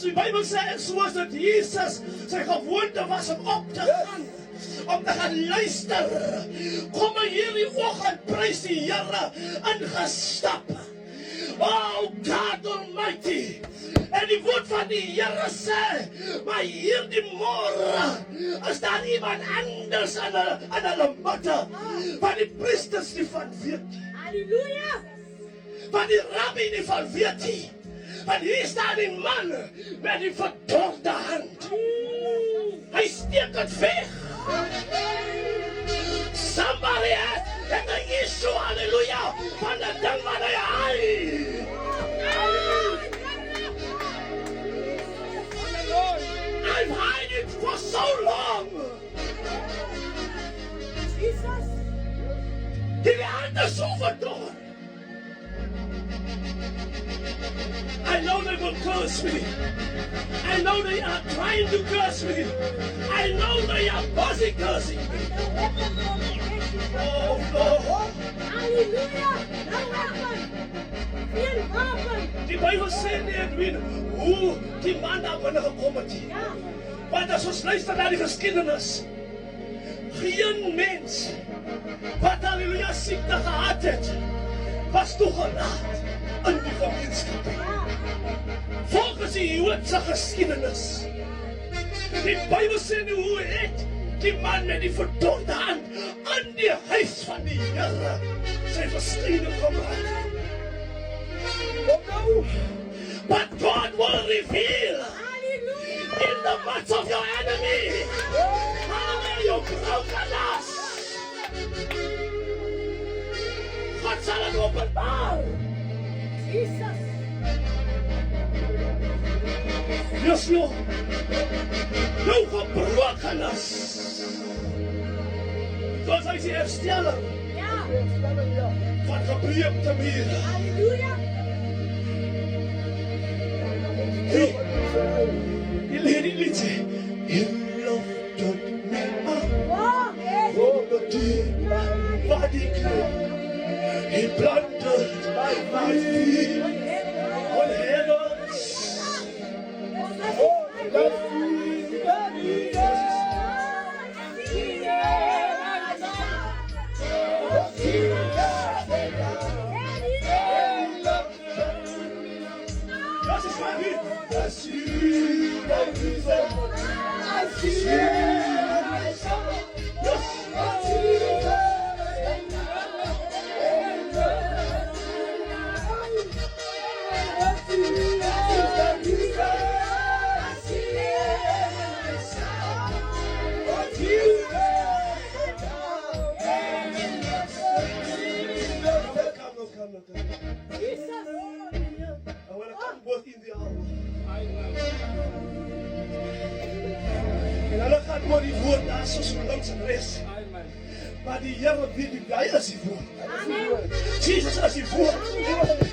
die Bijbel sê soos dat Jesus sy gewoonte was om op te gaan, om te gaan luister, kom hy hierdie oggend prys die Here ingestap. Oh God Almighty, en die woord van die Here sê, maar hierdie môre is daar iemand anders in hulle midde, van die priesters nie van weet nie, Halleluja! van die rabbi nie van weet nie, want hier staan die man met die verdorde hand. Hy steek het weg. Somebody het 'n issue, halleluja, van die ding wat hy haal. I've had it for so long. Jesus! Die hand is so verdord. I know they will curse me. I know they are trying to curse me. I know they are busy cursing me. Oh Lord. Halleluja! Nou wapen! Geen wapen! Die Bijbel sê nie, Edwin, hoe die man daar binne gekom het. Ja! Want as ons luister na die geskiedenis, geen mens wat halleluja siekte gehad het, was toegelaat in die gemeenskap. Volgens die Joodse geskiedenis. Die Bijbel sê nie hoe het die man met die verdorde hand in die huis van die Here sy verskyning gemaak. But God will reveal Halleluja! in the midst of your enemy how you brokenness. God sal het openbaar. Jesus! Yes, Lord. Nou gebrokenis. Soos hy sê herstelling Ja! van gebreekte mure. Halleluja! Die lied sê, He lifted me up Wow! from the deep body clay. He planted my feet on heavens. Dat is mijn lied. I see my reason. I see my song. Yes, I see en hulle gaan oor die woord daar soos links en rechts. Maar die Here weet die hy is die woord. Jesus is die woord.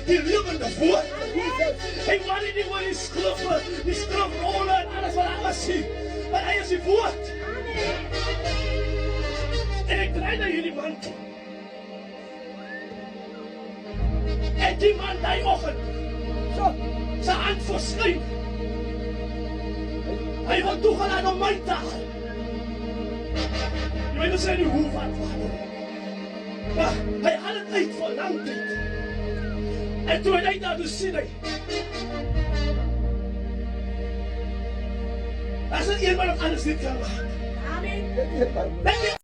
Die lewende woord. Hy wat nie oor die skrifrolle en alles wat hy sien. Maar hy is die woord. En ek draai na hierdie man toe. En die man die oggend sy hand verskyn. Hy wil toegelaat om my te haal. Die Bijbel sê nie hoe wat vader. Maar hy haal het uit vir lang tyd. En toe hy daar toe sien hy. As er een wat op alles niet kan maken. Amen! Weet je,